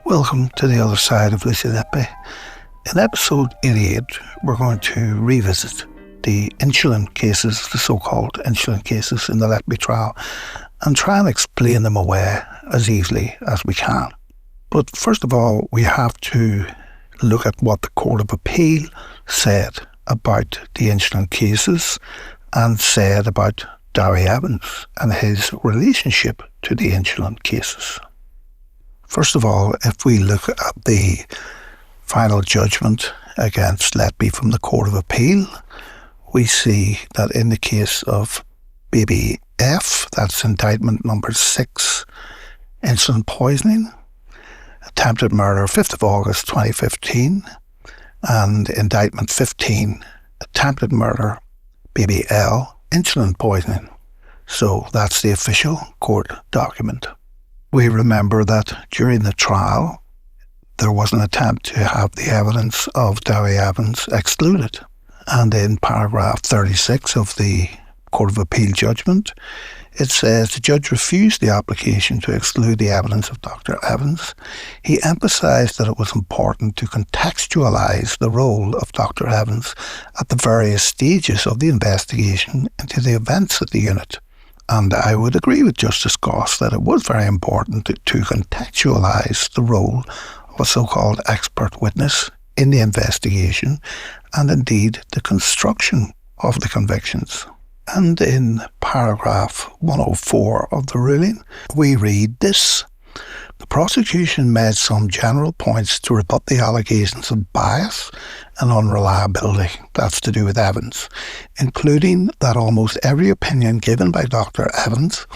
Welcome to the other side of Lucy Letby. In episode 88, we're going to revisit the insulin cases, the so-called insulin cases in the Letby trial, and try and explain them away as easily as we can. But first of all, we have to look at what the Court of Appeal said about the insulin cases and said about Darry Evans and his relationship to the insulin cases. First of all, if we look at the final judgment against Letby from the Court of Appeal, we see that in the case of baby F, that's indictment number 6, insulin poisoning, attempted murder 5th of August 2015, and indictment 15, attempted murder, baby L, insulin poisoning. So that's the official court document. We remember that during the trial, there was an attempt to have the evidence of Darry Evans excluded. And in paragraph 36 of the Court of Appeal judgment, it says the judge refused the application to exclude the evidence of Dr. Evans. He emphasised that it was important to contextualise the role of Dr. Evans at the various stages of the investigation into the events at the unit. And I would agree with Justice Goss that it was very important to contextualise the role of a so-called expert witness in the investigation and indeed the construction of the convictions. And in paragraph 104 of the ruling, we read this: the prosecution made some general points to rebut the allegations of bias and unreliability, that's to do with Evans, including that almost every opinion given by Dr. Evans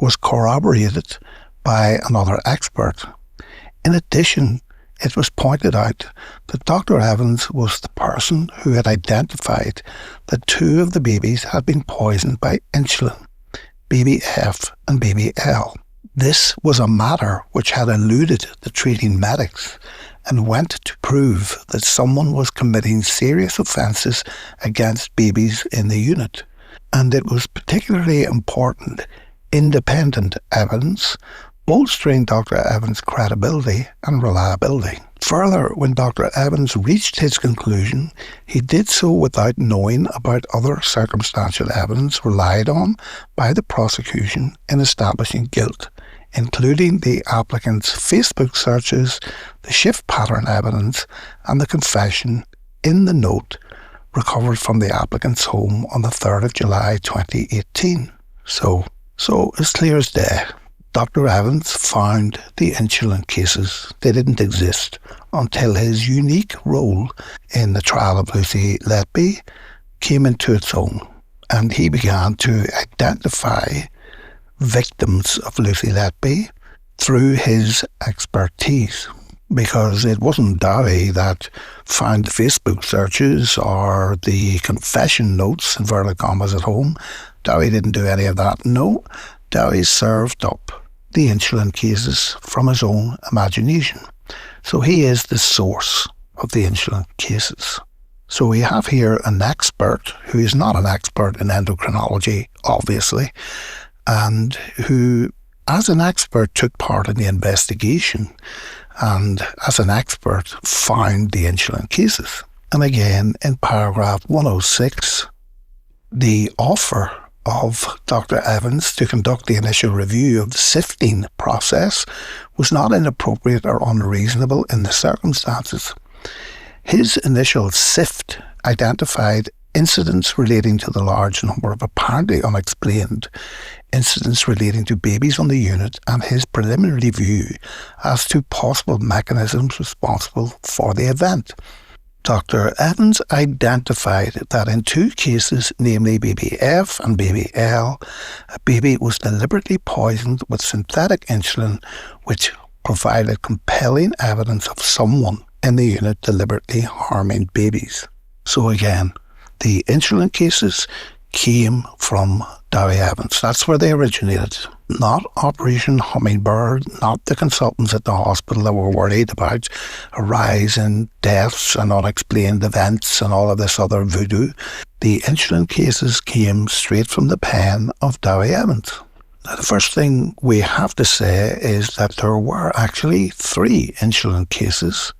was corroborated by another expert. In addition, it was pointed out that Dr. Evans was the person who had identified that 2 of the babies had been poisoned by insulin, baby F and baby L. This was a matter which had eluded the treating medics and went to prove that someone was committing serious offences against babies in the unit. And it was particularly important independent evidence bolstering Dr. Evans' credibility and reliability. Further, when Dr. Evans reached his conclusion, he did so without knowing about other circumstantial evidence relied on by the prosecution in establishing guilt, including the applicant's Facebook searches, the shift pattern evidence, and the confession in the note recovered from the applicant's home on the 3rd of July 2018. So it's clear as day. Dr. Evans found the insulin cases. They didn't exist until his unique role in the trial of Lucy Letby came into its own, and he began to identify victims of Lucy Letby through his expertise, because it wasn't Darry that found the Facebook searches or the confession notes, inverted commas, at home. Darry didn't do any of that. No, Darry served up the insulin cases from his own imagination. So he is the source of the insulin cases. So we have here an expert who is not an expert in endocrinology, obviously, and who, as an expert, took part in the investigation and, as an expert, found the insulin cases. And again, in paragraph 106, the offer of Dr. Evans to conduct the initial review of the sifting process was not inappropriate or unreasonable in the circumstances. His initial sift identified incidents relating to the large number of apparently unexplained incidents relating to babies on the unit and his preliminary view as to possible mechanisms responsible for the event. Dr. Evans identified that in 2 cases, namely baby F and baby L, a baby was deliberately poisoned with synthetic insulin, which provided compelling evidence of someone in the unit deliberately harming babies. So again, the insulin cases came from Darry Evans. That's where they originated. Not Operation Hummingbird, not the consultants at the hospital that were worried about a rise in deaths and unexplained events and all of this other voodoo. The insulin cases came straight from the pen of Darry Evans. Now, the first thing we have to say is that there were actually 3 insulin cases,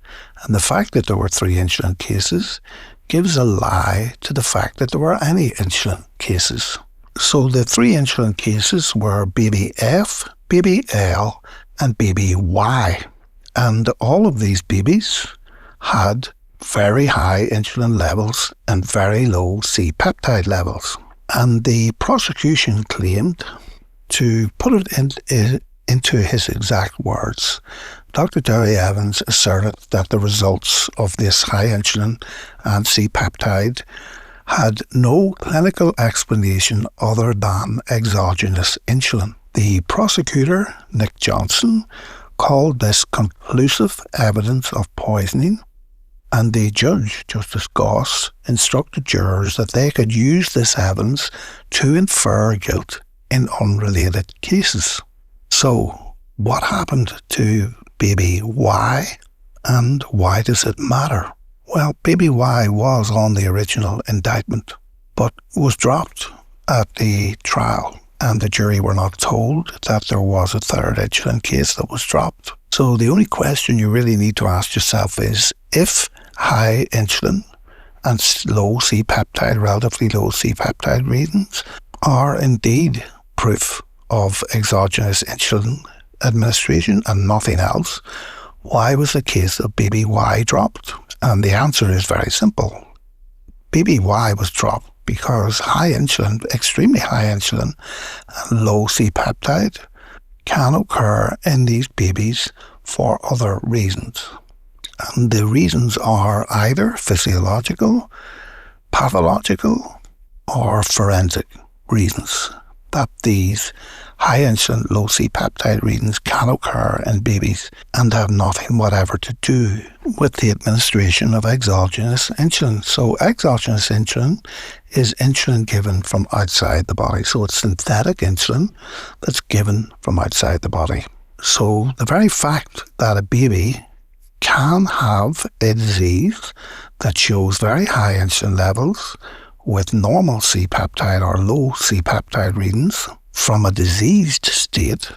and the fact that there were 3 insulin cases gives a lie to the fact that there were any insulin cases. So the 3 insulin cases were baby F, baby L, and baby Y. And all of these babies had very high insulin levels and very low C-peptide levels. And the prosecution claimed, to put it into his exact words, Dr. Derry Evans asserted that the results of this high insulin and C-peptide had no clinical explanation other than exogenous insulin. The prosecutor, Nick Johnson, called this conclusive evidence of poisoning, and the judge, Justice Goss, instructed jurors that they could use this evidence to infer guilt in unrelated cases. So, what happened to baby Y, and why does it matter? Well, baby Y was on the original indictment, but was dropped at the trial, and the jury were not told that there was a 3rd insulin case that was dropped. So the only question you really need to ask yourself is, if high insulin and low C-peptide, relatively low C-peptide readings, are indeed proof of exogenous insulin administration and nothing else, why was the case of baby Y dropped? And the answer is very simple. Baby Y was dropped because high insulin, extremely high insulin and low C-peptide can occur in these babies for other reasons. And the reasons are either physiological, pathological, or forensic reasons that these high insulin, low C-peptide readings can occur in babies and have nothing whatever to do with the administration of exogenous insulin. So exogenous insulin is insulin given from outside the body. So it's synthetic insulin that's given from outside the body. So the very fact that a baby can have a disease that shows very high insulin levels with normal C-peptide or low C-peptide readings from a diseased state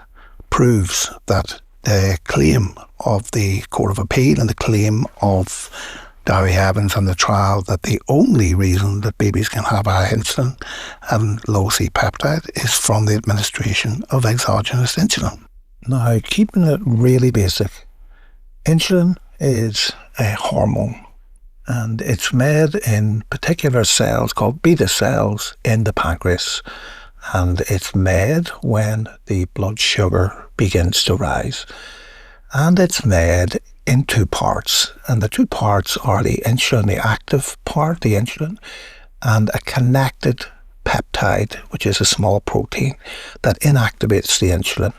proves that the claim of the Court of Appeal and the claim of Derry Evans and the trial that the only reason that babies can have high insulin and low C-peptide is from the administration of exogenous insulin. Now, keeping it really basic, insulin is a hormone, and it's made in particular cells called beta cells in the pancreas, and it's made when the blood sugar begins to rise. And it's made in 2 parts, and the 2 parts are the insulin, the active part, the insulin, and a connected peptide, which is a small protein that inactivates the insulin,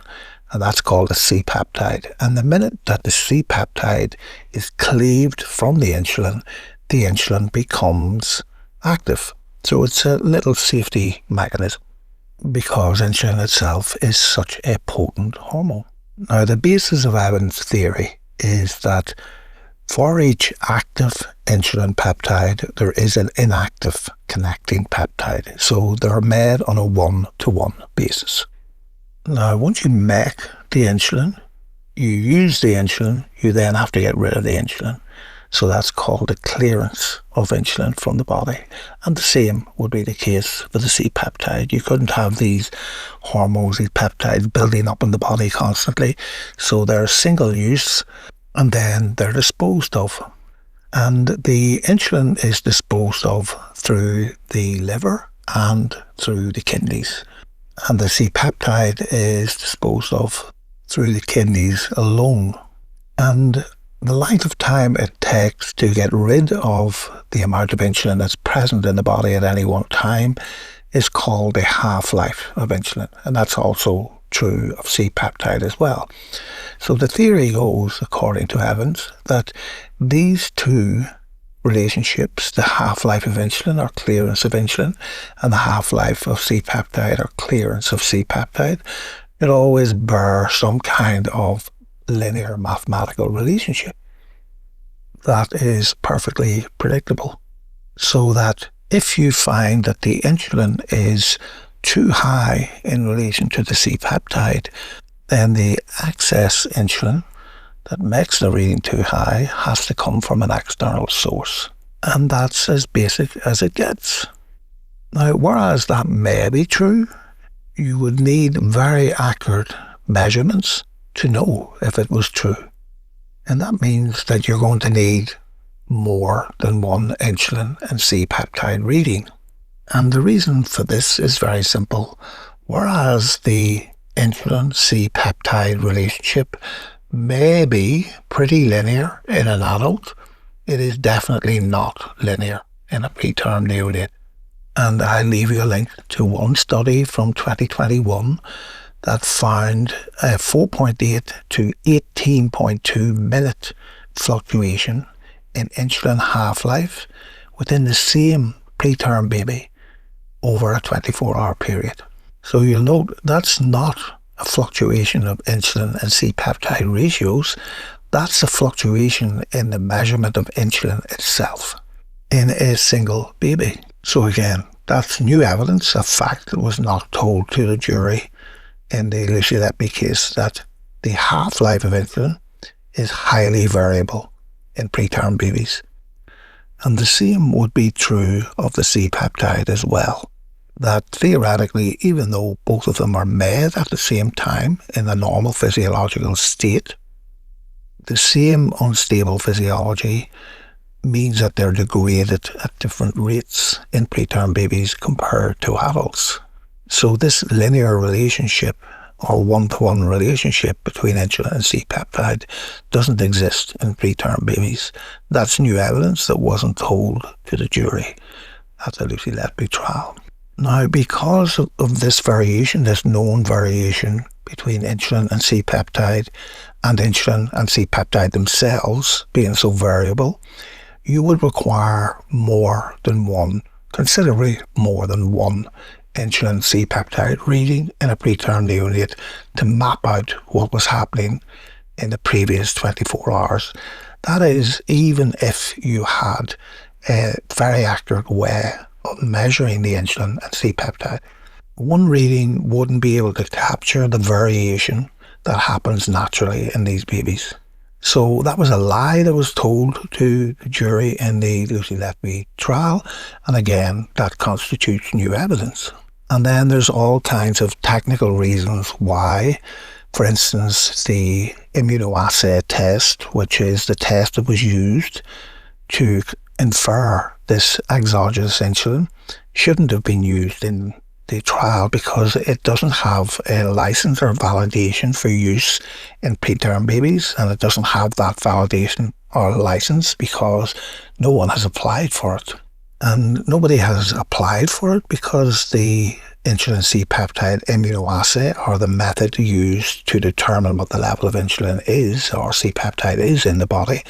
and that's called a C-peptide. And the minute that the C-peptide is cleaved from the insulin becomes active. So it's a little safety mechanism because insulin itself is such a potent hormone. Now, the basis of Evans' theory is that for each active insulin peptide, there is an inactive connecting peptide. So they're made on a 1-to-1 basis. Now, once you make the insulin, you use the insulin, you then have to get rid of the insulin. So that's called the clearance of insulin from the body. And the same would be the case for the C-peptide. You couldn't have these hormones, these peptides building up in the body constantly. So they're single use and then they're disposed of. And the insulin is disposed of through the liver and through the kidneys. And the C-peptide is disposed of through the kidneys alone. And the length of time it takes to get rid of the amount of insulin that's present in the body at any one time is called the half-life of insulin. And that's also true of C-peptide as well. So the theory goes, according to Evans, that these 2 relationships, the half-life of insulin or clearance of insulin, and the half-life of C-peptide or clearance of C-peptide, it always bear some kind of linear mathematical relationship that is perfectly predictable. So that if you find that the insulin is too high in relation to the C-peptide, then the excess insulin that makes the reading too high has to come from an external source. And that's as basic as it gets. Now, whereas that may be true, you would need very accurate measurements to know if it was true. And that means that you're going to need more than one insulin and C-peptide reading. And the reason for this is very simple. Whereas the insulin C-peptide relationship may be pretty linear in an adult, it is definitely not linear in a preterm neonate. And I'll leave you a link to one study from 2021 that found a 4.8 to 18.2 minute fluctuation in insulin half-life within the same preterm baby over a 24-hour period. So you'll note that's not a fluctuation of insulin and C-peptide ratios. That's a fluctuation in the measurement of insulin itself in a single baby. So again, that's new evidence, a fact that was not told to the jury in the Letby case, that the half-life of insulin is highly variable in preterm babies. And the same would be true of the C-peptide as well, that theoretically, even though both of them are made at the same time in a normal physiological state, the same unstable physiology means that they're degraded at different rates in preterm babies compared to adults. So this linear relationship or one-to-one relationship between insulin and C-peptide doesn't exist in preterm babies. That's new evidence that wasn't told to the jury at the Letby trial. Now, because of this variation, this known variation between insulin and C-peptide, and insulin and C-peptide themselves being so variable, you would require more than one, considerably more than one insulin C-peptide reading in a preterm neonate to map out what was happening in the previous 24 hours. That is, even if you had a very accurate way of measuring the insulin and C-peptide, one reading wouldn't be able to capture the variation that happens naturally in these babies. So that was a lie that was told to the jury in the Letby trial, and again, that constitutes new evidence. And then there's all kinds of technical reasons why. For instance, the immunoassay test, which is the test that was used to infer this exogenous insulin, shouldn't have been used in the trial because it doesn't have a license or validation for use in preterm babies, and it doesn't have that validation or license because no one has applied for it. And nobody has applied for it because the insulin C-peptide immunoassay, or the method used to determine what the level of insulin is or C-peptide is in the body,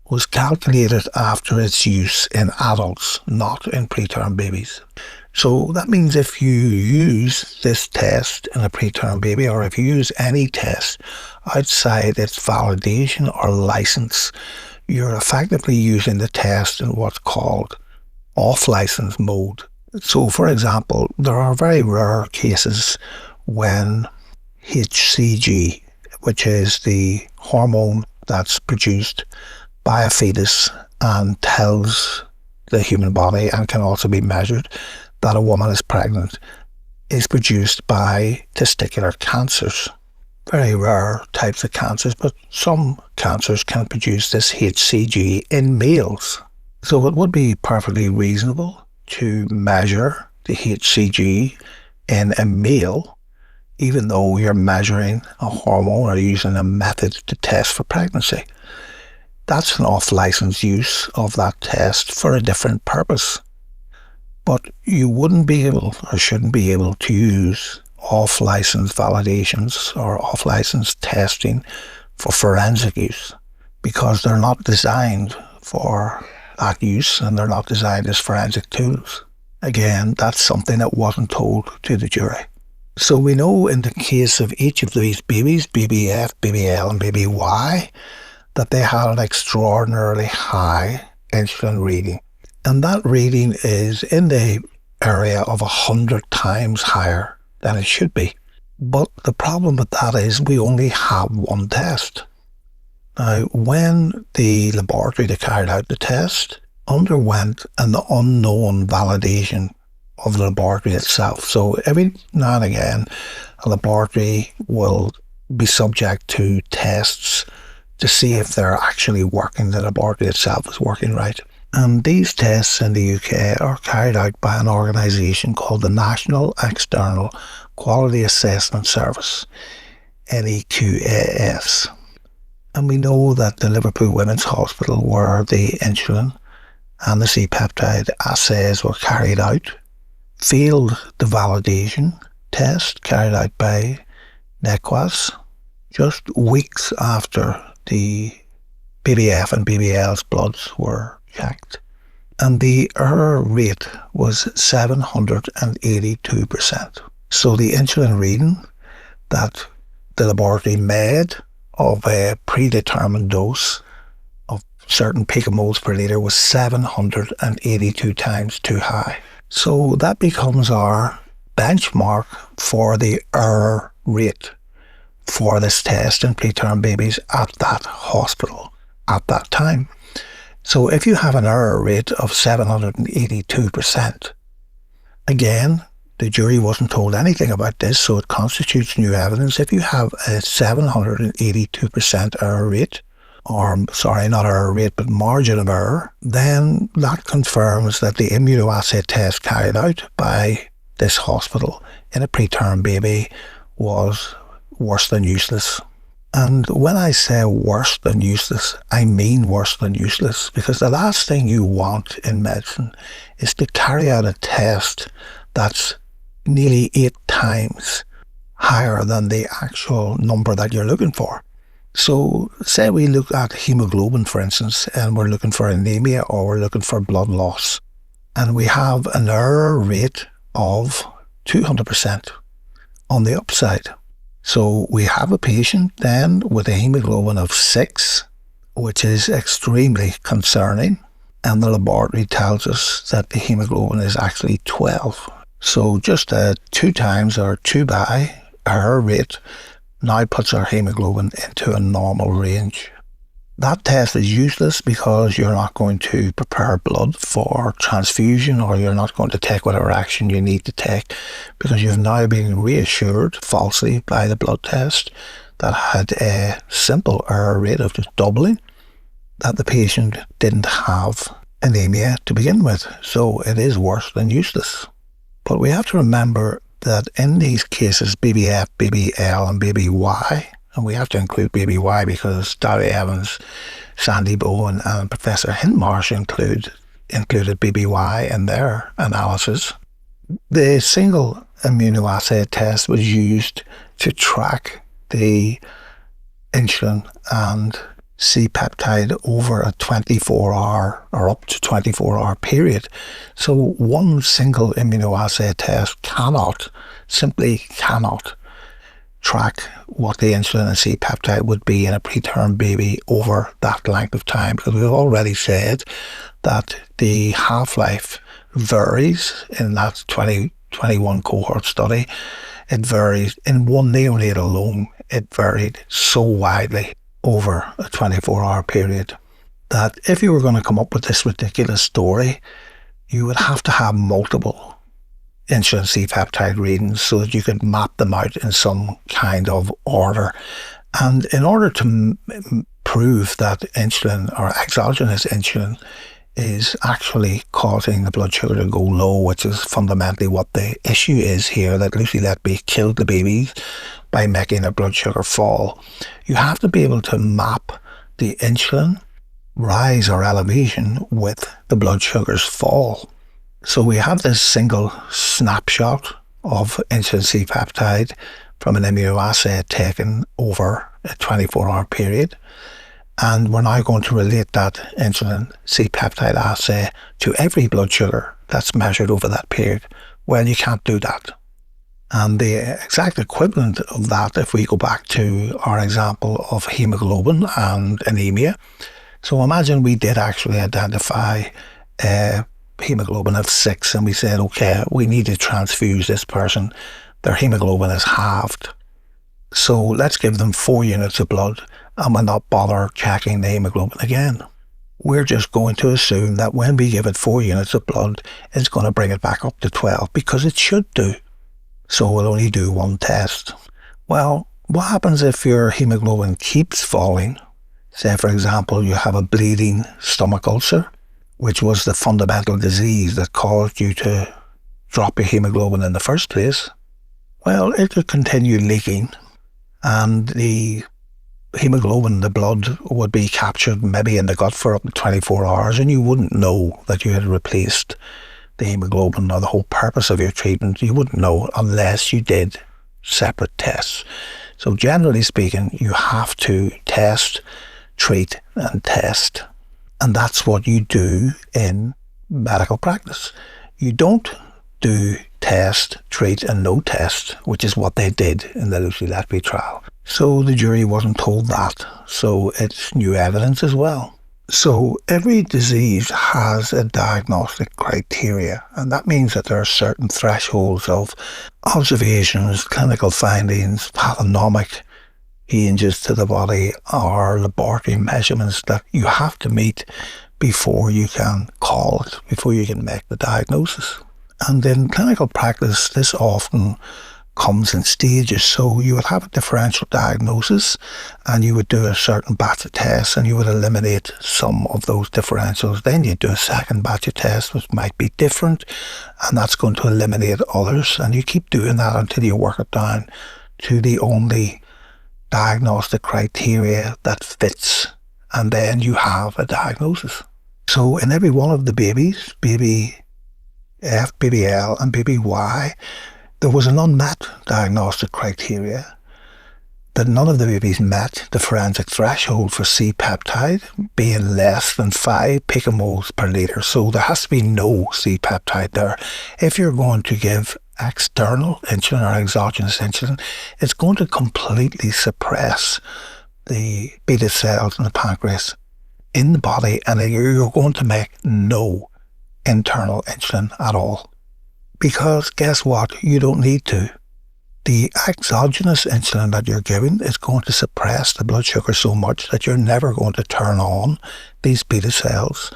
was calculated after its use in adults, not in preterm babies. So that means if you use this test in a preterm baby, or if you use any test outside its validation or license, you're effectively using the test in what's called off-license mode. So, for example, there are very rare cases when HCG, which is the hormone that's produced by a fetus and tells the human body and can also be measured that a woman is pregnant, is produced by testicular cancers. Very rare types of cancers, but some cancers can produce this HCG in males. So it would be perfectly reasonable to measure the HCG in a male, even though you're measuring a hormone or using a method to test for pregnancy. That's an off-license use of that test for a different purpose. But you wouldn't be able or shouldn't be able to use off-license validations or off-license testing for forensic use because they're not designed for that use and they're not designed as forensic tools. Again, that's something that wasn't told to the jury. So we know in the case of each of these babies, baby F, baby L and baby Y, that they had an extraordinarily high insulin reading. And that reading is in the area of 100 times higher than it should be. But the problem with that is we only have one test. Now, when the laboratory that carried out the test underwent an unknown validation of the laboratory itself. So every now and again, a laboratory will be subject to tests to see if they're actually working, the laboratory itself is working right. And these tests in the UK are carried out by an organisation called the National External Quality Assessment Service, NEQAS. And we know that the Liverpool Women's Hospital, where the insulin and the C-peptide assays were carried out, failed the validation test carried out by NEQAS just weeks after the BBF and BBL's bloods were checked. And the error rate was 782%. So the insulin reading that the laboratory made of a predetermined dose of certain picomoles per litre was 782 times too high. So that becomes our benchmark for the error rate for this test in preterm babies at that hospital at that time. So if you have an error rate of 782%, again, the jury wasn't told anything about this, so it constitutes new evidence. If you have a 782% error rate, or sorry, not error rate, but margin of error, then that confirms that the immunoassay test carried out by this hospital in a preterm baby was worse than useless. And when I say worse than useless, I mean worse than useless, because the last thing you want in medicine is to carry out a test that's nearly 8 times higher than the actual number that you're looking for. So say we look at hemoglobin, for instance, and we're looking for anemia or we're looking for blood loss, and we have an error rate of 200% on the upside. So we have a patient then with a hemoglobin of 6, which is extremely concerning, and the laboratory tells us that the hemoglobin is actually 12. So just a 2 times or 2 by error rate now puts our hemoglobin into a normal range. That test is useless because you're not going to prepare blood for transfusion, or you're not going to take whatever action you need to take, because you've now been reassured falsely by the blood test that had a simple error rate of just doubling, that the patient didn't have anemia to begin with. So it is worse than useless. But we have to remember that in these cases, BBF, BBL and BBY, and we have to include BBY because Darry Evans, Sandy Bowen and Professor Hindmarsh included BBY in their analysis. The single immunoassay test was used to track the insulin and C-peptide over a 24-hour or up to 24-hour period. So one single immunoassay test simply cannot track what the insulin and C-peptide would be in a preterm baby over that length of time, because we've already said that the half-life varies in that 2021 cohort study. It varies. In one neonate alone, it varied so widely over a 24-hour period that if you were going to come up with this ridiculous story, you would have to have multiple insulin C-peptide readings so that you could map them out in some kind of order. And in order to prove that insulin or exogenous insulin is actually causing the blood sugar to go low, which is fundamentally what the issue is here, that Lucy Letby killed the babies by making their blood sugar fall, you have to be able to map the insulin rise or elevation with the blood sugar's fall. So we have this single snapshot of insulin C-peptide from an immunoassay taken over a 24-hour period, and we're now going to relate that insulin C-peptide assay to every blood sugar that's measured over that period. Well, you can't do that. And the exact equivalent of that, if we go back to our example of hemoglobin and anemia, so imagine we did actually identify a hemoglobin of 6 and we said, okay, we need to transfuse this person. Their hemoglobin is halved. So let's give them 4 units of blood and we'll not bother checking the hemoglobin again. We're just going to assume that when we give it 4 units of blood, it's going to bring it back up to 12 because it should do. So we'll only do 1 test. Well, what happens if your hemoglobin keeps falling? Say, for example, you have a bleeding stomach ulcer, which was the fundamental disease that caused you to drop your hemoglobin in the first place. Well, it could continue leaking and the hemoglobin, the blood, would be captured maybe in the gut for up to 24 hours and you wouldn't know that you had replaced the hemoglobin or the whole purpose of your treatment. You wouldn't know unless you did separate tests. So generally speaking, you have to test, treat and test. And that's what you do in medical practice. You don't do test, treat and no test, which is what they did in the Letby trial. So the jury wasn't told that. So it's new evidence as well. So every disease has a diagnostic criteria, and that means that there are certain thresholds of observations, clinical findings, pathognomic changes to the body or laboratory measurements that you have to meet before you can call it, before you can make the diagnosis. And in clinical practice, this often comes in stages. So you would have a differential diagnosis and you would do a certain batch of tests and you would eliminate some of those differentials. Then you do a second batch of tests which might be different and that's going to eliminate others, and you keep doing that until you work it down to the only diagnostic criteria that fits, and then you have a diagnosis. So in every one of the babies, baby F, baby L and baby Y, there was an unmet diagnostic criteria that none of the babies met the forensic threshold for C-peptide being less than 5 picomoles per litre. So there has to be no C-peptide there. If you're going to give external insulin or exogenous insulin, it's going to completely suppress the beta cells in the pancreas in the body, and you're going to make no internal insulin at all. Because guess what? You don't need to. The exogenous insulin that you're giving is going to suppress the blood sugar so much that you're never going to turn on these beta cells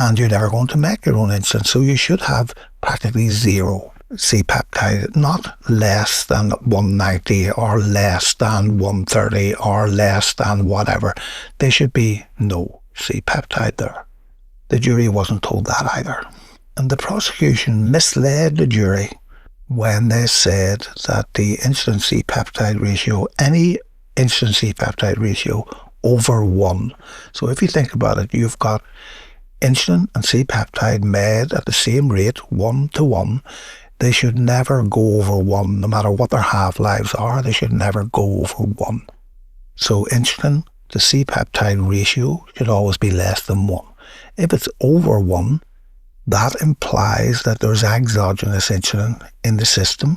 and you're never going to make your own insulin. So you should have practically zero C-peptide, not less than 190 or less than 130 or less than whatever. There should be no C-peptide there. The jury wasn't told that either. And the prosecution misled the jury when they said that the insulin C-peptide ratio, any insulin C-peptide ratio over 1. So if you think about it, you've got insulin and C-peptide made at the same rate, 1 to 1. They should never go over 1, no matter what their half-lives are, they should never go over 1. So insulin to C-peptide ratio should always be less than 1. If it's over 1, that implies that there's exogenous insulin in the system,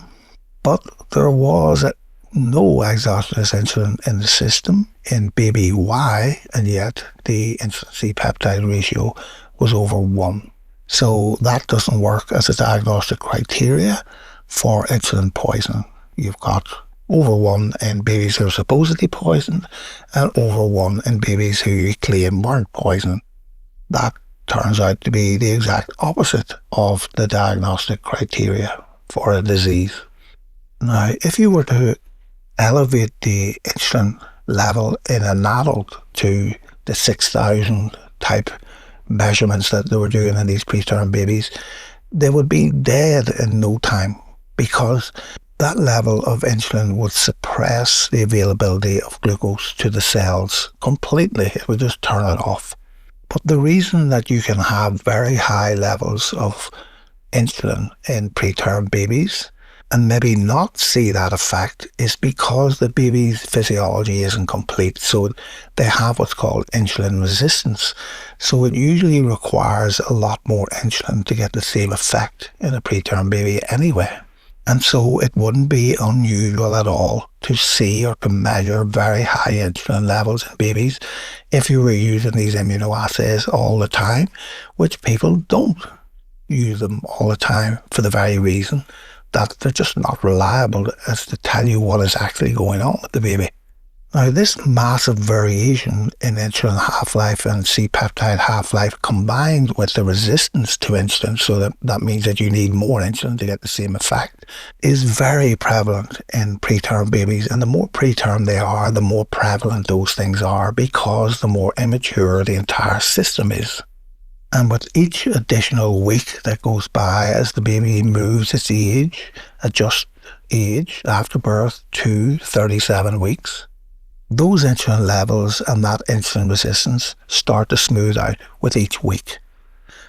but there was no exogenous insulin in the system in baby Y, and yet the insulin C-peptide ratio was over 1. So that doesn't work as a diagnostic criteria for insulin poisoning. You've got over 1 in babies who are supposedly poisoned and over 1 in babies who you claim weren't poisoned. That turns out to be the exact opposite of the diagnostic criteria for a disease. Now, if you were to elevate the insulin level in an adult to the 6,000 type measurements that they were doing in these preterm babies, they would be dead in no time, because that level of insulin would suppress the availability of glucose to the cells completely. It would just turn it off. But the reason that you can have very high levels of insulin in preterm babies and maybe not see that effect is because the baby's physiology isn't complete. So they have what's called insulin resistance. So it usually requires a lot more insulin to get the same effect in a preterm baby anyway. And so it wouldn't be unusual at all to see or to measure very high insulin levels in babies if you were using these immunoassays all the time, which people don't. use them all the time for the very reason that they're just not reliable as to tell you what is actually going on with the baby. Now, this massive variation in insulin half-life and C-peptide half-life combined with the resistance to insulin, so that means that you need more insulin to get the same effect, is very prevalent in preterm babies. And the more preterm they are, the more prevalent those things are, because the more immature the entire system is. And with each additional week that goes by as the baby moves its age, adjusts age after birth to 37 weeks, those insulin levels and that insulin resistance start to smooth out with each week,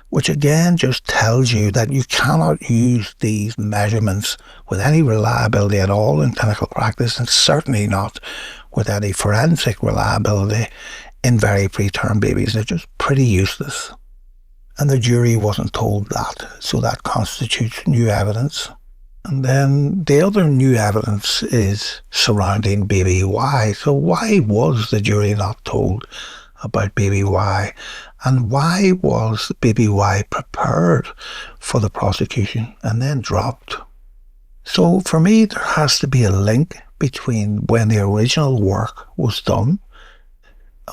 which again just tells you that you cannot use these measurements with any reliability at all in clinical practice, and certainly not with any forensic reliability in very preterm babies. They're just pretty useless. And the jury wasn't told that, so that constitutes new evidence. And then the other new evidence is surrounding baby Y. So why was the jury not told about baby Y? And why was baby Y prepared for the prosecution and then dropped? So for me, there has to be a link between when the original work was done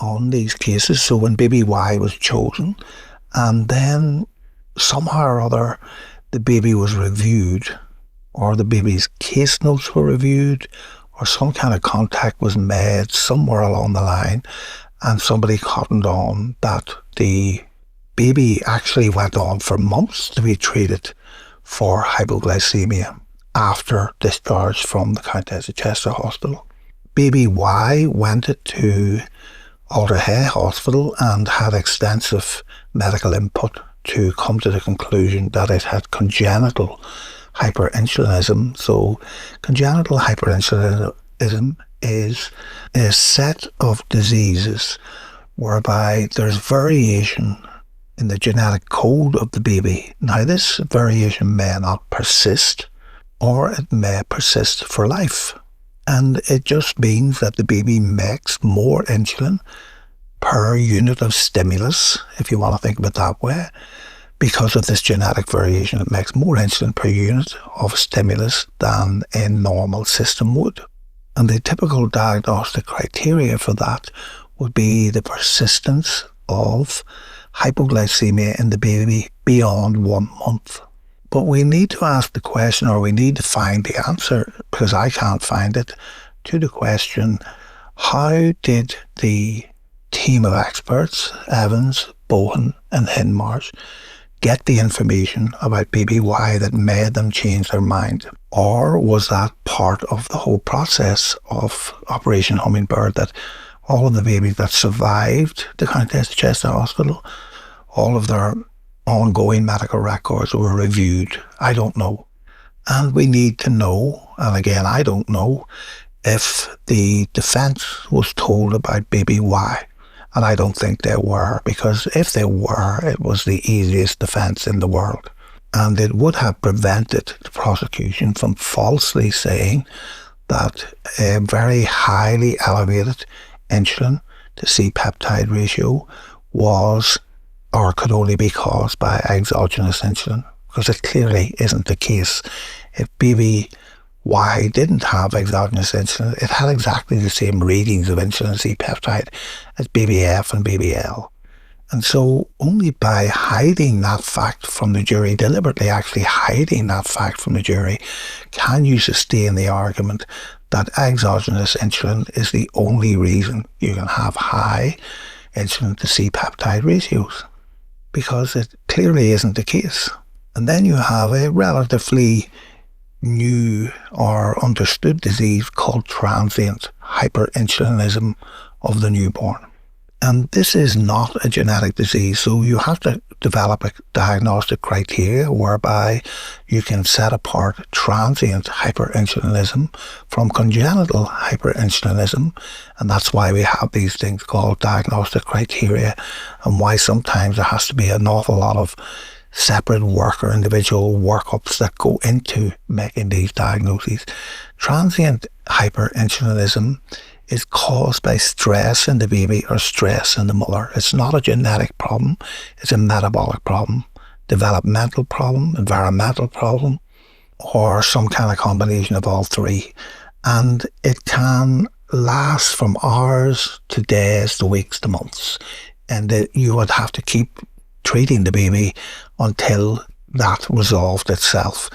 on these cases, so when baby Y was chosen, and then somehow or other the baby was reviewed, or the baby's case notes were reviewed, or some kind of contact was made somewhere along the line, and somebody cottoned on that the baby actually went on for months to be treated for hypoglycemia after discharge from the Countess of Chester Hospital. Baby Y went to Alder Hey Hospital and had extensive medical input to come to the conclusion that it had congenital hyperinsulinism. So congenital hyperinsulinism is a set of diseases whereby there's variation in the genetic code of the baby. Now, this variation may not persist, or it may persist for life. And it just means that the baby makes more insulin per unit of stimulus, if you want to think of it that way. Because of this genetic variation, it makes more insulin per unit of stimulus than a normal system would. And the typical diagnostic criteria for that would be the persistence of hypoglycemia in the baby beyond 1 month. But we need to ask the question, or we need to find the answer, because I can't find it, to the question, how did the team of experts, Evans, Bohan and Hindmarsh, get the information about baby Y that made them change their mind? Or was that part of the whole process of Operation Hummingbird, that all of the babies that survived the Countess of Chester Hospital, all of their ongoing medical records were reviewed? I don't know. And we need to know, and again, I don't know, if the defence was told about baby Y. And I don't think they were, because if they were, it was the easiest defence in the world. And it would have prevented the prosecution from falsely saying that a very highly elevated insulin to C-peptide ratio was, or could only be caused by exogenous insulin, because it clearly isn't the case. If baby Y didn't have exogenous insulin, it had exactly the same readings of insulin C-peptide as baby F and baby L. And so only by hiding that fact from the jury, deliberately actually hiding that fact from the jury, can you sustain the argument that exogenous insulin is the only reason you can have high insulin to C-peptide ratios, because it clearly isn't the case. And then you have a relatively new or understood disease called transient hyperinsulinism of the newborn. And this is not a genetic disease, so you have to develop a diagnostic criteria whereby you can set apart transient hyperinsulinism from congenital hyperinsulinism, and that's why we have these things called diagnostic criteria, and why sometimes there has to be an awful lot of separate work or individual workups that go into making these diagnoses. Transient hyperinsulinism is caused by stress in the baby or stress in the mother. It's not a genetic problem, it's a metabolic problem. developmental problem, environmental problem, or some kind of combination of all three. And it can last from hours to days to weeks to months. And you would have to keep treating the baby until that resolved itself.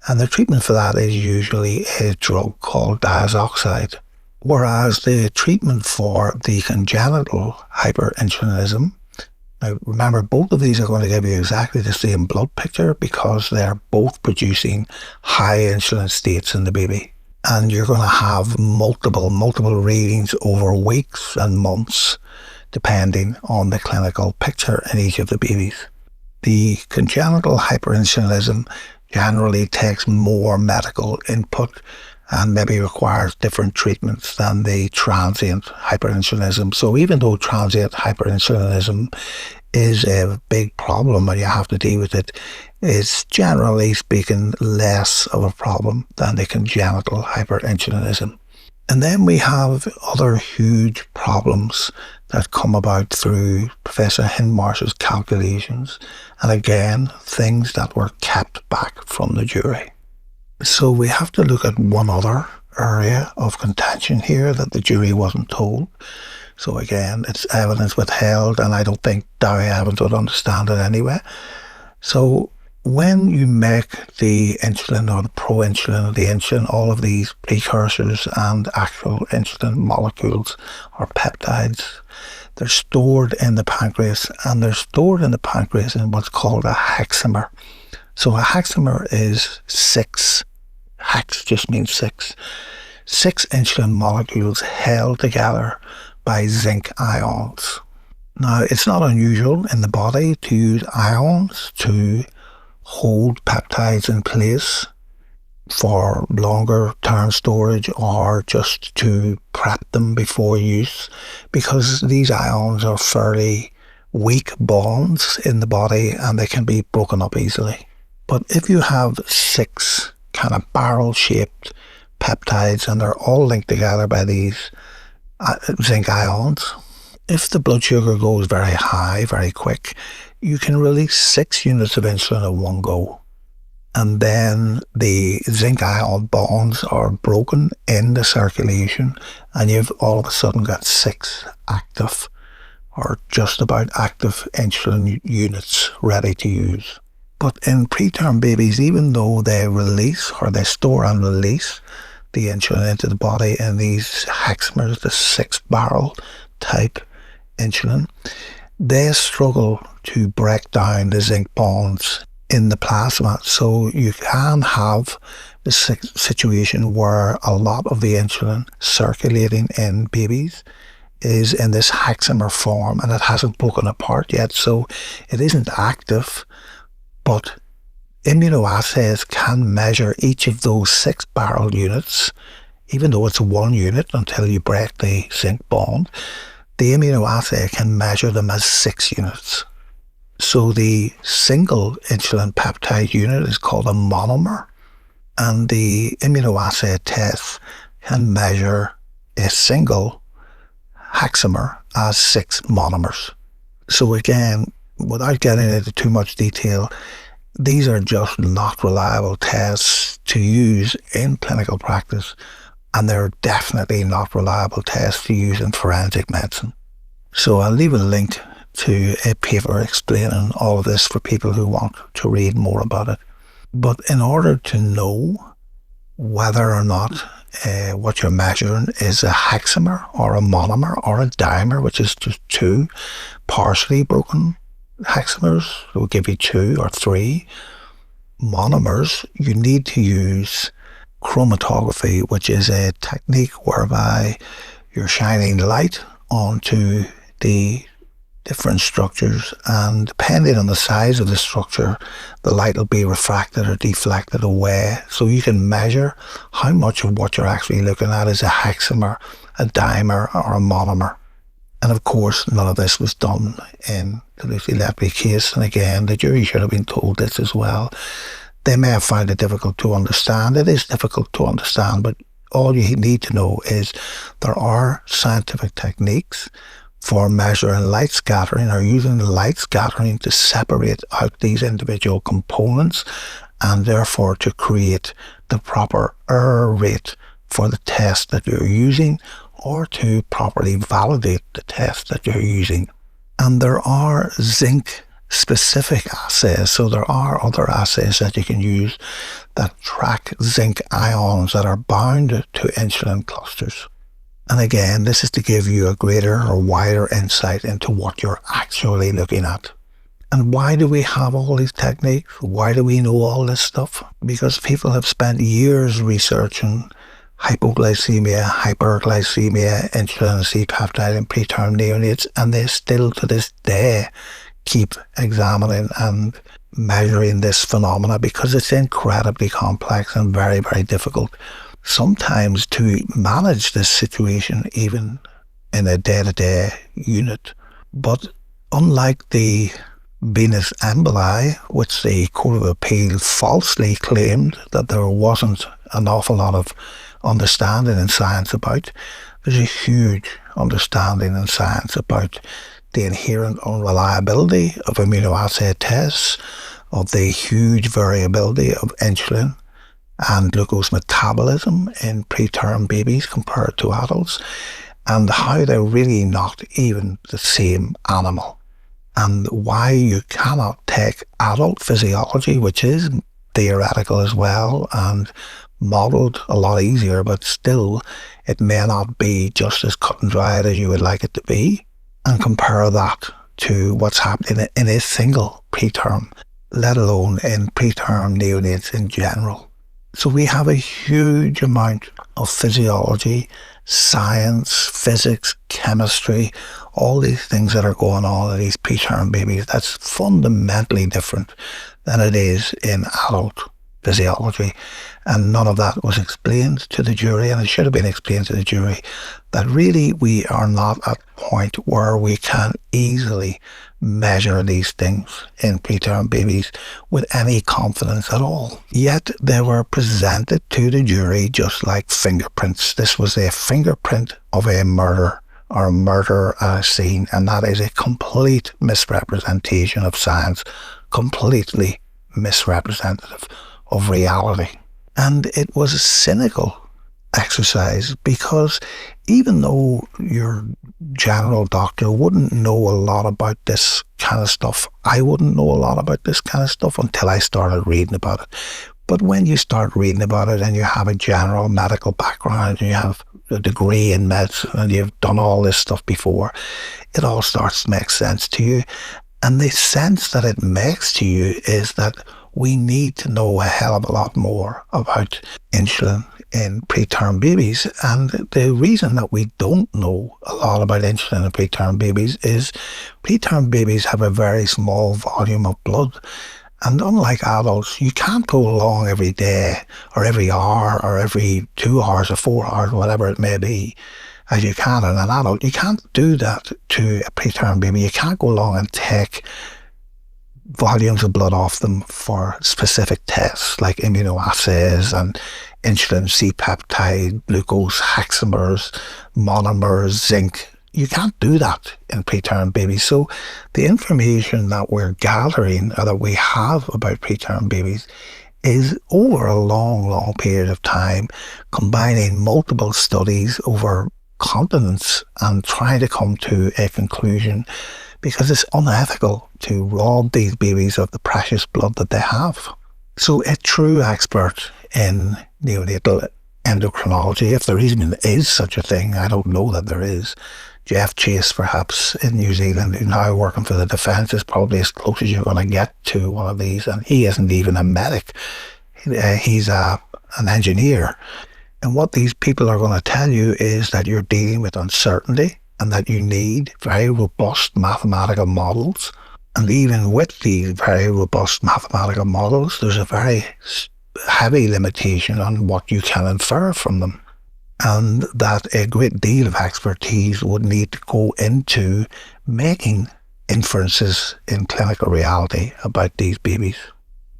And the treatment for that is usually a drug called diazoxide. Whereas the treatment for the congenital hyperinsulinism, now remember, both of these are going to give you exactly the same blood picture because they're both producing high insulin states in the baby. And you're going to have multiple readings over weeks and months, depending on the clinical picture in each of the babies. The congenital hyperinsulinism generally takes more medical input and maybe requires different treatments than the transient hyperinsulinism. So even though transient hyperinsulinism is a big problem and you have to deal with it, it's generally speaking less of a problem than the congenital hyperinsulinism. And then we have other huge problems that come about through Professor Hindmarsh's calculations, and again, things that were kept back from the jury. So we have to look at one other area of contention here that the jury wasn't told. So again, it's evidence withheld, and I don't think Derry Evans would understand it anyway. So when you make the insulin or the proinsulin or the insulin, all of these precursors and actual insulin molecules or peptides, they're stored in the pancreas, and they're stored in the pancreas in what's called a hexamer. So a hexamer is 6. Hex just means 6. 6 insulin molecules held together by zinc ions. Now, it's not unusual in the body to use ions to hold peptides in place for longer term storage or just to prep them before use, because these ions are fairly weak bonds in the body and they can be broken up easily. But if you have 6 kind of barrel-shaped peptides and they're all linked together by these zinc ions, if the blood sugar goes very high, very quick, you can release 6 units of insulin at one go. And then the zinc ion bonds are broken in the circulation, and you've all of a sudden got 6 active or just about active insulin units ready to use. But in preterm babies, even though they release or they store and release the insulin into the body in these hexamers, the 6-barrel type insulin, they struggle to break down the zinc bonds in the plasma. So you can have the situation where a lot of the insulin circulating in babies is in this hexamer form and it hasn't broken apart yet. So it isn't active, but immunoassays can measure each of those 6-barrel units, even though it's 1 unit until you break the zinc bond. The immunoassay can measure them as 6 units. So the single insulin peptide unit is called a monomer, and the immunoassay test can measure a single hexamer as 6 monomers. So again, without getting into too much detail, these are just not reliable tests to use in clinical practice, and they're definitely not reliable tests to use in forensic medicine. So I'll leave a link to a paper explaining all of this for people who want to read more about it. But in order to know whether or not what you're measuring is a hexamer or a monomer or a dimer, which is just 2 partially broken hexamers, it will give you 2 or 3 monomers, you need to use chromatography, which is a technique whereby you're shining light onto the different structures, and depending on the size of the structure, the light will be refracted or deflected away. So you can measure how much of what you're actually looking at is a hexamer, a dimer, or a monomer. And of course, none of this was done in the Lucy Letby case. And again, the jury should have been told this as well. They may have found it difficult to understand. It is difficult to understand, but all you need to know is there are scientific techniques for measuring light scattering, or using the light scattering to separate out these individual components and therefore to create the proper error rate for the test that you're using, or to properly validate the test that you're using. And there are zinc specific assays, so there are other assays that you can use that track zinc ions that are bound to insulin clusters. And again, this is to give you a greater or wider insight into what you're actually looking at. And why do we have all these techniques? Why do we know all this stuff? Because people have spent years researching hypoglycemia, hyperglycemia, insulin, C-peptide, and preterm neonates, and they still to this day keep examining and measuring this phenomena because it's incredibly complex and very, very difficult. Sometimes to manage this situation even in a day-to-day unit. But unlike the venous emboli, which the Court of Appeal falsely claimed that there wasn't an awful lot of understanding in science about, there's a huge understanding in science about the inherent unreliability of immunoassay tests, of the huge variability of insulin and glucose metabolism in preterm babies compared to adults, and how they're really not even the same animal, and why you cannot take adult physiology, which is theoretical as well and modelled a lot easier, but still it may not be just as cut and dried as you would like it to be, and compare that to what's happening in a single preterm, let alone in preterm neonates in general. So we have a huge amount of physiology, science, physics, chemistry, all these things that are going on in these preterm babies that's fundamentally different than it is in adult physiology. And none of that was explained to the jury, and it should have been explained to the jury, that really we are not at a point where we can easily measure these things in preterm babies with any confidence at all. Yet they were presented to the jury just like fingerprints. This was a fingerprint of a murder or a murder at a scene, and that is a complete misrepresentation of science, completely misrepresentative of reality. And it was a cynical exercise, because even though your general doctor wouldn't know a lot about this kind of stuff, I wouldn't know a lot about this kind of stuff until I started reading about it. But when you start reading about it and you have a general medical background and you have a degree in medicine and you've done all this stuff before, it all starts to make sense to you. And the sense that it makes to you is that we need to know a hell of a lot more about insulin in preterm babies. And the reason that we don't know a lot about insulin in preterm babies is preterm babies have a very small volume of blood. And unlike adults, you can't go along every day or every hour or every 2 hours or 4 hours, whatever it may be, as you can in an adult. You can't do that to a preterm baby. You can't go along and take volumes of blood off them for specific tests like immunoassays and insulin, C-peptide, glucose, hexamers, monomers, zinc. You can't do that in preterm babies. So the information that we're gathering or that we have about preterm babies is over a long, long period of time, combining multiple studies over continents and trying to come to a conclusion, because it's unethical to rob these babies of the precious blood that they have. So a true expert in neonatal endocrinology, if there even is such a thing, I don't know that there is, Jeff Chase perhaps in New Zealand, who's now working for the defence, is probably as close as you're going to get to one of these, and he isn't even a medic. He's an engineer. And what these people are going to tell you is that you're dealing with uncertainty and that you need very robust mathematical models. And even with these very robust mathematical models, there's a very heavy limitation on what you can infer from them. And that a great deal of expertise would need to go into making inferences in clinical reality about these babies.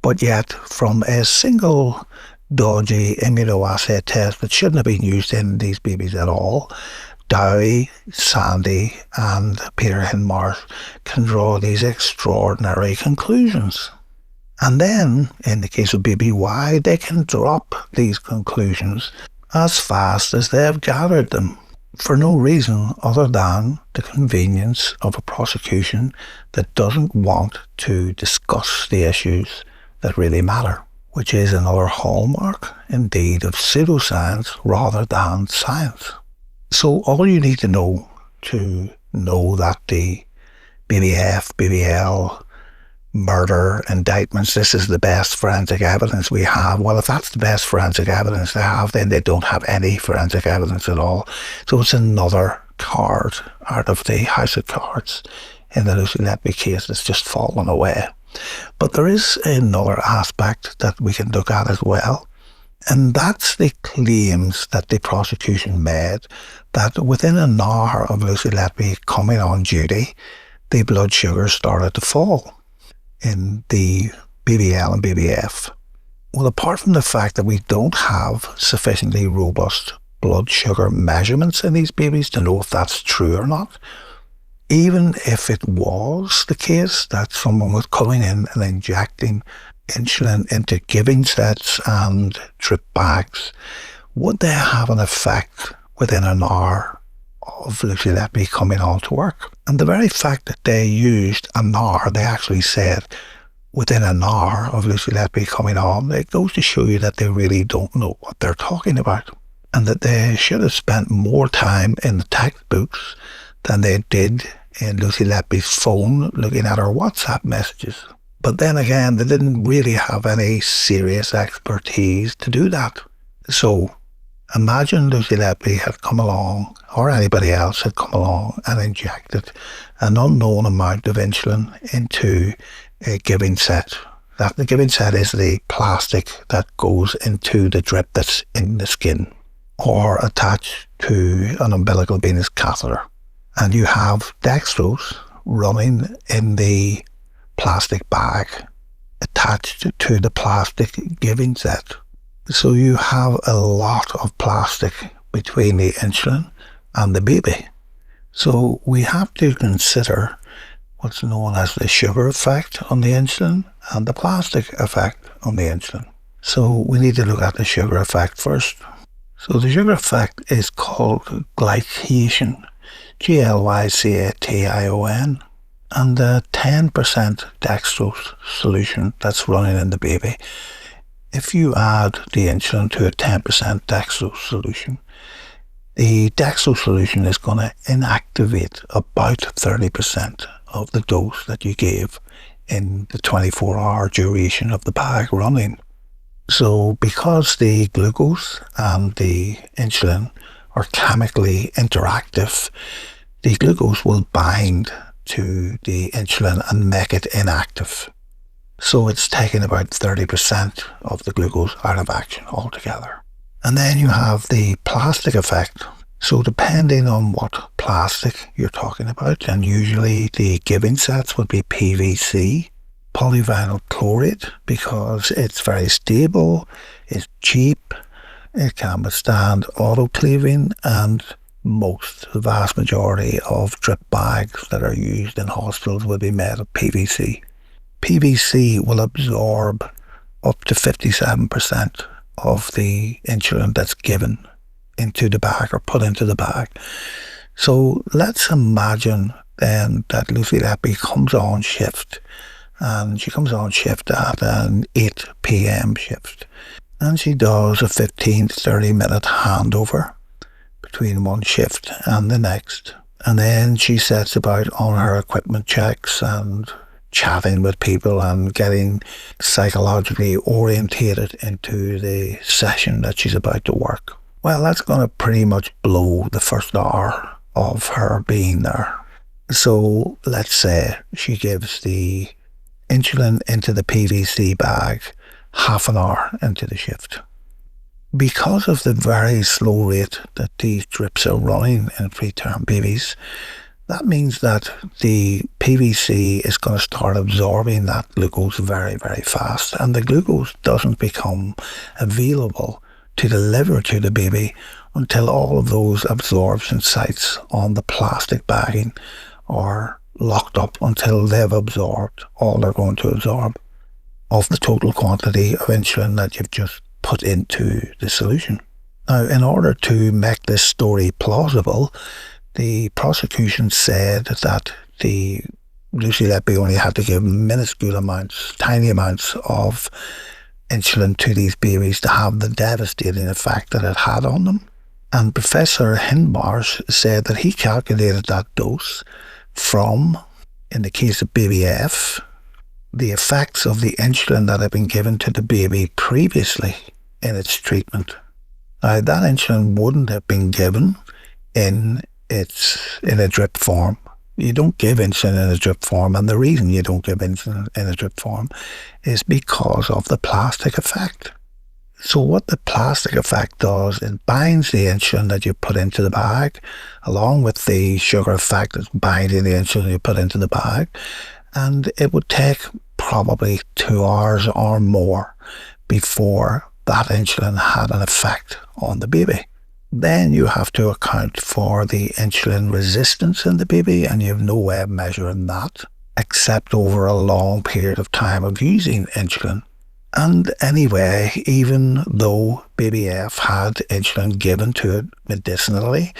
But yet, from a single dodgy immunoassay test that shouldn't have been used in these babies at all, Dowie, Sandy, and Peter Hinmarsh can draw these extraordinary conclusions. And then, in the case of BBY, they can drop these conclusions as fast as they've gathered them, for no reason other than the convenience of a prosecution that doesn't want to discuss the issues that really matter, which is another hallmark, indeed, of pseudoscience rather than science. So all you need to know that the BBF, BBL, murder indictments, this is the best forensic evidence we have. Well, if that's the best forensic evidence they have, then they don't have any forensic evidence at all. So it's another card out of the house of cards in the Lucy Letby case that's just fallen away. But there is another aspect that we can look at as well, and that's the claims that the prosecution made that within an hour of Lucy Letby coming on duty, the blood sugar started to fall in the BBL and BBF. Well, apart from the fact that we don't have sufficiently robust blood sugar measurements in these babies to know if that's true or not, even if it was the case that someone was coming in and injecting insulin into giving sets and drip bags, would they have an effect within an hour of Lucy Letby coming on to work? And the very fact that they used an hour, they actually said within an hour of Lucy Letby coming on, it goes to show you that they really don't know what they're talking about, and that they should have spent more time in the textbooks than they did in Lucy Letby's phone looking at her WhatsApp messages. But then again, they didn't really have any serious expertise to do that. So imagine Lucy Letby had come along, or anybody else had come along and injected an unknown amount of insulin into a giving set. That the giving set is the plastic that goes into the drip that's in the skin or attached to an umbilical venous catheter. And you have dextrose running in the plastic bag attached to the plastic giving set. So you have a lot of plastic between the insulin and the baby. So we have to consider what's known as the sugar effect on the insulin and the plastic effect on the insulin. So we need to look at the sugar effect first. So the sugar effect is called glycation, Glycation, and the 10% dextrose solution that's running in the baby. If you add the insulin to a 10% dextrose solution, the dextrose solution is going to inactivate about 30% of the dose that you gave in the 24-hour duration of the bag running. So because the glucose and the insulin are chemically interactive, the glucose will bind to the insulin and make it inactive. So it's taking about 30% of the glucose out of action altogether. And then you have the plastic effect. So depending on what plastic you're talking about, and usually the giving sets would be PVC, polyvinyl chloride, because it's very stable, it's cheap, it can withstand autoclaving, and the vast majority of drip bags that are used in hospitals will be made of PVC. PVC will absorb up to 57% of the insulin that's given into the bag or put into the bag. So let's imagine then that Lucy Letby comes on shift, and she comes on shift at an 8 p.m. shift, and she does a 15 to 30 minute handover between one shift and the next, and then she sets about on her equipment checks and chatting with people and getting psychologically orientated into the session that she's about to work. Well, that's going to pretty much blow the first hour of her being there. So let's say she gives the insulin into the PVC bag half an hour into the shift. Because of the very slow rate that these drips are running in preterm babies, that means that the PVC is going to start absorbing that glucose very, very fast, and the glucose doesn't become available to deliver to the baby until all of those absorption sites on the plastic bagging are locked up until they've absorbed all they're going to absorb of the total quantity of insulin that you've just put into the solution. Now, in order to make this story plausible, the prosecution said that the Lucy Letby only had to give minuscule amounts, tiny amounts of insulin to these babies to have the devastating effect that it had on them. And Professor Hindmarsh said that he calculated that dose from, in the case of baby F, the effects of the insulin that had been given to the baby previously in its treatment. Now, that insulin wouldn't have been given in a drip form. You don't give insulin in a drip form, and the reason you don't give insulin in a drip form is because of the plastic effect. So what the plastic effect does, it binds the insulin that you put into the bag, along with the sugar effect that's binding the insulin you put into the bag, and it would take probably 2 hours or more before that insulin had an effect on the baby. Then you have to account for the insulin resistance in the baby, and you have no way of measuring that except over a long period of time of using insulin. And anyway, even though baby F had insulin given to it medicinally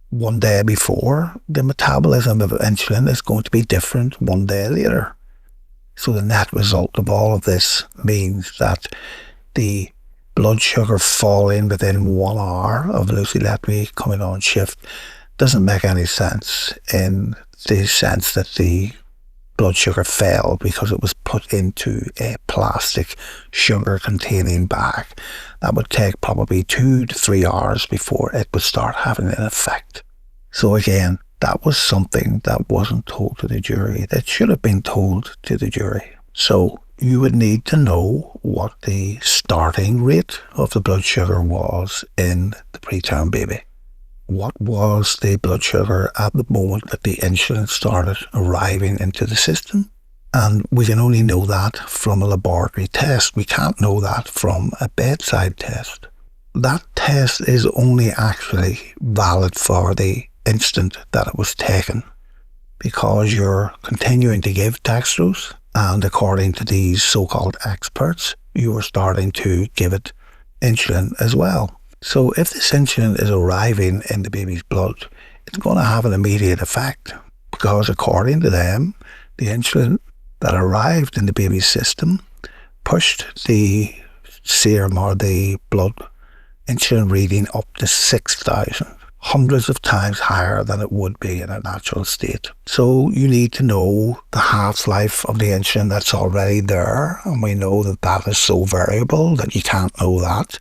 one day before, the metabolism of insulin is going to be different one day later. So the net result of all of this means that the blood sugar falling within 1 hour of Lucy Letby coming on shift doesn't make any sense, in the sense that the blood sugar fell because it was put into a plastic sugar-containing bag. That would take probably 2 to 3 hours before it would start having an effect. So again, that was something that wasn't told to the jury. That should have been told to the jury. So you would need to know what the starting rate of the blood sugar was in the preterm baby. What was the blood sugar at the moment that the insulin started arriving into the system? And we can only know that from a laboratory test. We can't know that from a bedside test. That test is only actually valid for the instant that it was taken, because you're continuing to give dextrose, and according to these so-called experts, you are starting to give it insulin as well. So if this insulin is arriving in the baby's blood, it's going to have an immediate effect, because according to them, the insulin that arrived in the baby's system pushed the serum or the blood insulin reading up to 6,000. Hundreds of times higher than it would be in a natural state. So you need to know the half-life of the insulin that's already there, and we know that that is so variable that you can't know that.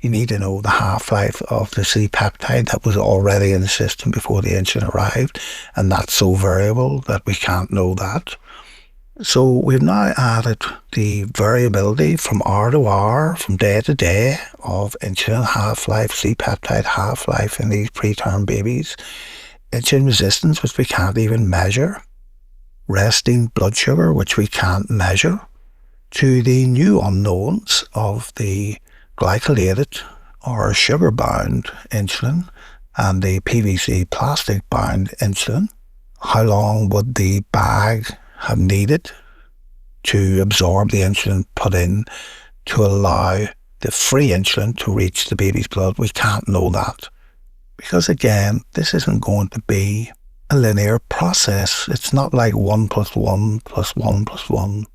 You need to know the half-life of the C-peptide that was already in the system before the insulin arrived, and that's so variable that we can't know that. So we've now added the variability from hour to hour, from day to day, of insulin half-life, C-peptide half-life in these preterm babies, insulin resistance, which we can't even measure, resting blood sugar, which we can't measure, to the new unknowns of the glycolated or sugar-bound insulin and the PVC plastic-bound insulin. How long would the bag have needed to absorb the insulin put in to allow the free insulin to reach the baby's blood? We can't know that, because again, this isn't going to be a linear process. It's not like 1 + 1 + 1 + 1.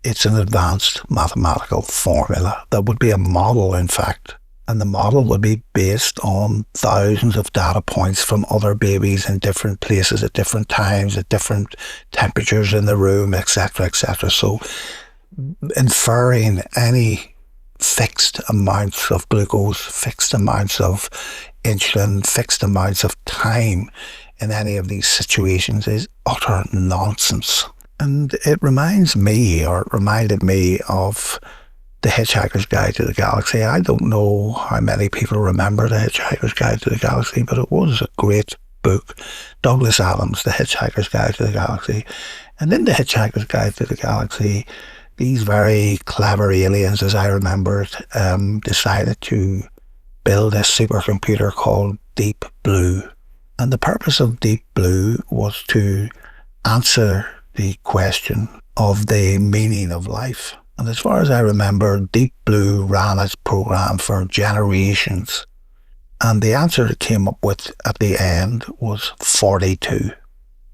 It's an advanced mathematical formula that would be a model, in fact. And the model would be based on thousands of data points from other babies in different places at different times, at different temperatures in the room, etc., etc. So inferring any fixed amounts of glucose, fixed amounts of insulin, fixed amounts of time in any of these situations is utter nonsense. And it reminded me of The Hitchhiker's Guide to the Galaxy. I don't know how many people remember The Hitchhiker's Guide to the Galaxy, but it was a great book. Douglas Adams, The Hitchhiker's Guide to the Galaxy. And in The Hitchhiker's Guide to the Galaxy, these very clever aliens, as I remember it, decided to build a supercomputer called Deep Blue. And the purpose of Deep Blue was to answer the question of the meaning of life. And as far as I remember, Deep Blue ran its program for generations. And the answer it came up with at the end was 42.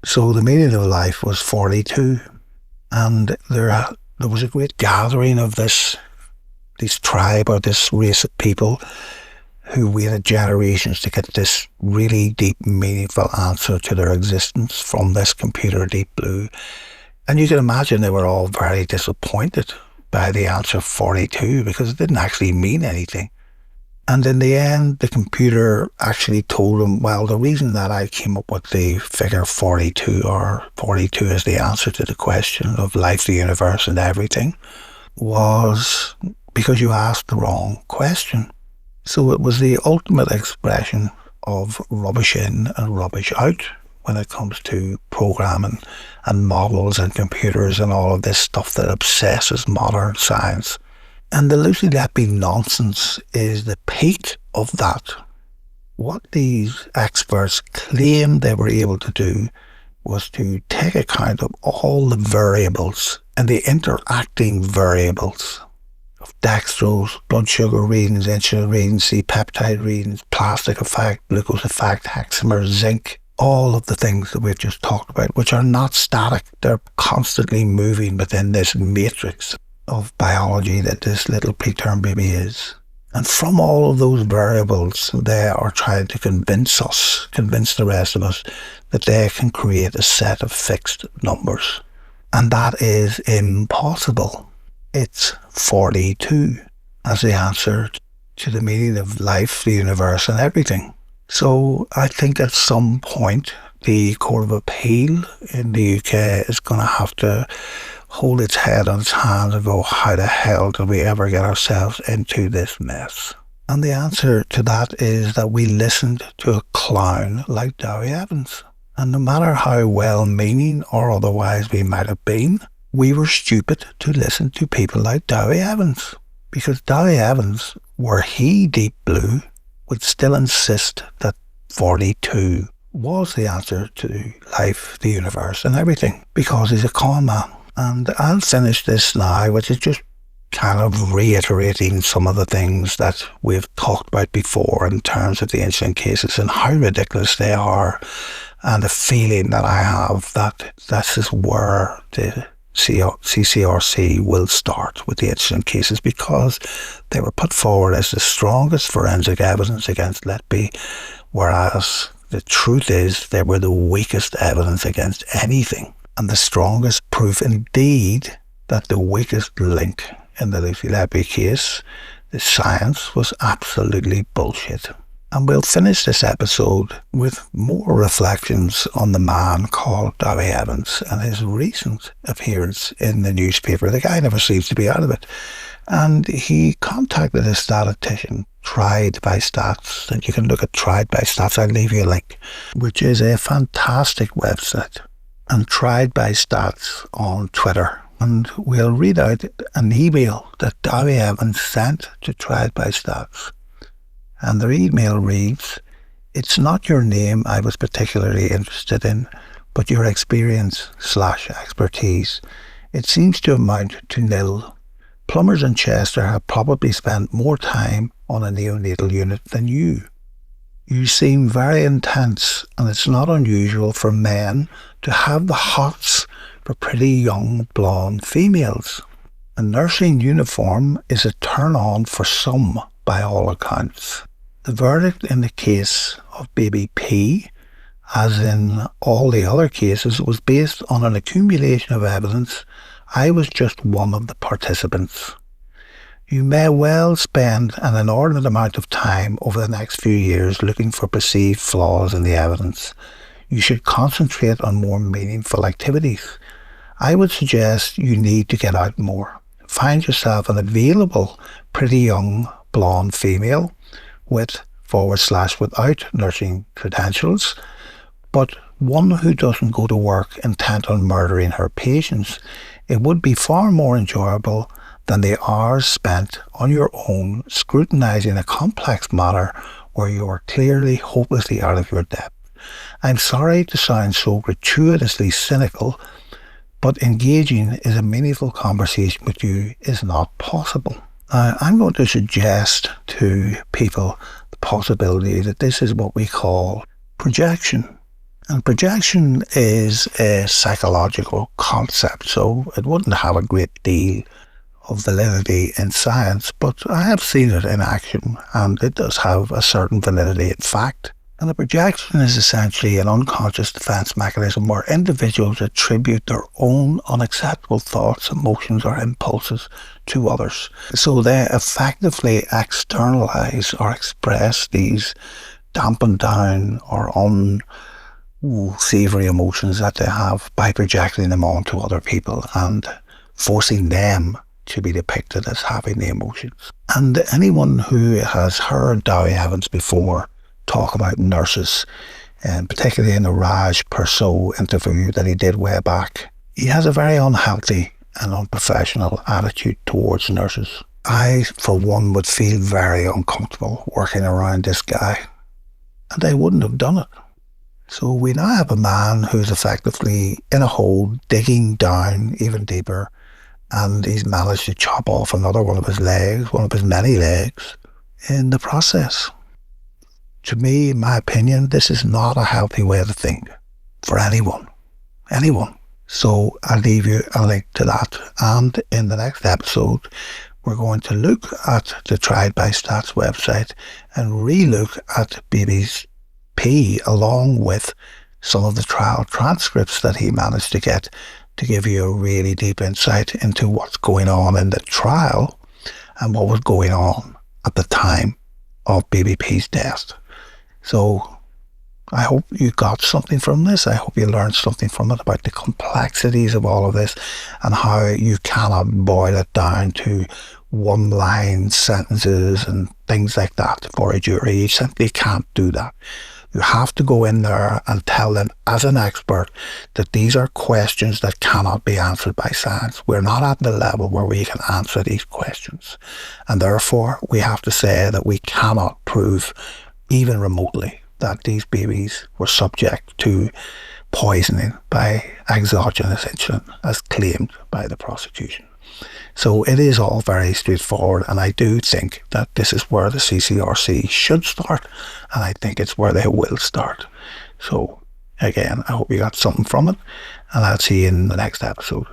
So the meaning of life was 42. And there was a great gathering of this tribe, or this race of people, who waited generations to get this really deep, meaningful answer to their existence from this computer, Deep Blue. And you can imagine they were all very disappointed by the answer 42, because it didn't actually mean anything. And in the end, the computer actually told them, well, the reason that I came up with the figure 42, or 42 as the answer to the question of life, the universe, and everything, was because you asked the wrong question. So it was the ultimate expression of rubbish in and rubbish out when it comes to programming and models and computers and all of this stuff that obsesses modern science. And the Lucy Letby nonsense is the peak of that. What these experts claimed they were able to do was to take account of all the variables and the interacting variables of dextrose, blood sugar readings, insulin readings, C-peptide readings, plastic effect, glucose effect, hexamer, zinc, all of the things that we've just talked about, which are not static. They're constantly moving within this matrix of biology that this little preterm baby is. And from all of those variables, they are trying to convince the rest of us, that they can create a set of fixed numbers. And that is impossible. It's 42 as the answer to the meaning of life, the universe, and everything. So I think at some point, the Court of Appeal in the UK is going to have to hold its head on its hands and go, how the hell did we ever get ourselves into this mess? And the answer to that is that we listened to a clown like Dowie Evans. And no matter how well-meaning or otherwise we might have been, we were stupid to listen to people like Dowie Evans. Because Dowie Evans, were he Deep Blue, would still insist that 42 was the answer to life, the universe, and everything, because he's a con man. And I'll finish this now, which is just kind of reiterating some of the things that we've talked about before in terms of the insulin cases and how ridiculous they are, and the feeling that I have that this is where the CCRC will start with the insulin cases, because they were put forward as the strongest forensic evidence against Letby, whereas the truth is they were the weakest evidence against anything, and the strongest proof indeed that the weakest link in the Lucy Letby case, the science, was absolutely bullshit. And we'll finish this episode with more reflections on the man called Dowie Evans and his recent appearance in the newspaper. The guy never seems to be out of it. And he contacted a statistician, Tried by Stats, and you can look at Tried by Stats, I'll leave you a link, which is a fantastic website, and Tried by Stats on Twitter. And we'll read out an email that Dowie Evans sent to Tried by Stats. And their email reads, "It's not your name I was particularly interested in, but your experience/expertise. It seems to amount to nil. Plumbers in Chester have probably spent more time on a neonatal unit than you. You seem very intense, and it's not unusual for men to have the hots for pretty young blonde females. A nursing uniform is a turn-on for some, by all accounts. The verdict in the case of baby P, as in all the other cases, was based on an accumulation of evidence. I was just one of the participants. You may well spend an inordinate amount of time over the next few years looking for perceived flaws in the evidence. You should concentrate on more meaningful activities. I would suggest you need to get out more. Find yourself an available, pretty young blonde female with /without nursing credentials, but one who doesn't go to work intent on murdering her patients. It would be far more enjoyable than the hours spent on your own scrutinizing a complex matter where you are clearly hopelessly out of your depth. I'm sorry to sound so gratuitously cynical, but engaging in a meaningful conversation with you is not possible. Now, I'm going to suggest to people the possibility that this is what we call projection. And projection is a psychological concept, so it wouldn't have a great deal of validity in science, but I have seen it in action, and it does have a certain validity in fact. And a projection is essentially an unconscious defense mechanism where individuals attribute their own unacceptable thoughts, emotions, or impulses to others. So they effectively externalize or express these dampened down or unsavory emotions that they have by projecting them onto other people and forcing them to be depicted as having the emotions. And anyone who has heard Dowie Evans before talk about nurses, and particularly in the Raj Persaud interview that he did way back, he has a very unhealthy and unprofessional attitude towards nurses. I, for one, would feel very uncomfortable working around this guy, and I wouldn't have done it. So we now have a man who's effectively in a hole, digging down even deeper, and he's managed to chop off another one of his legs, one of his many legs, in the process. To me, in my opinion, this is not a healthy way to think for anyone. So I'll leave you a link to that. And in the next episode, we're going to look at the Tried by Stats website and re-look at BBC along with some of the trial transcripts that he managed to get to give you a really deep insight into what's going on in the trial and what was going on at the time of BBP's death. So I hope you got something from this. I hope you learned something from it about the complexities of all of this and how you cannot boil it down to one-line sentences and things like that for a jury. You simply can't do that. You have to go in there and tell them as an expert that these are questions that cannot be answered by science. We're not at the level where we can answer these questions. And therefore, we have to say that we cannot prove even remotely that these babies were subject to poisoning by exogenous insulin as claimed by the prosecution. So it is all very straightforward, and I do think that this is where the CCRC should start, and I think it's where they will start. So again, I hope you got something from it, and I'll see you in the next episode.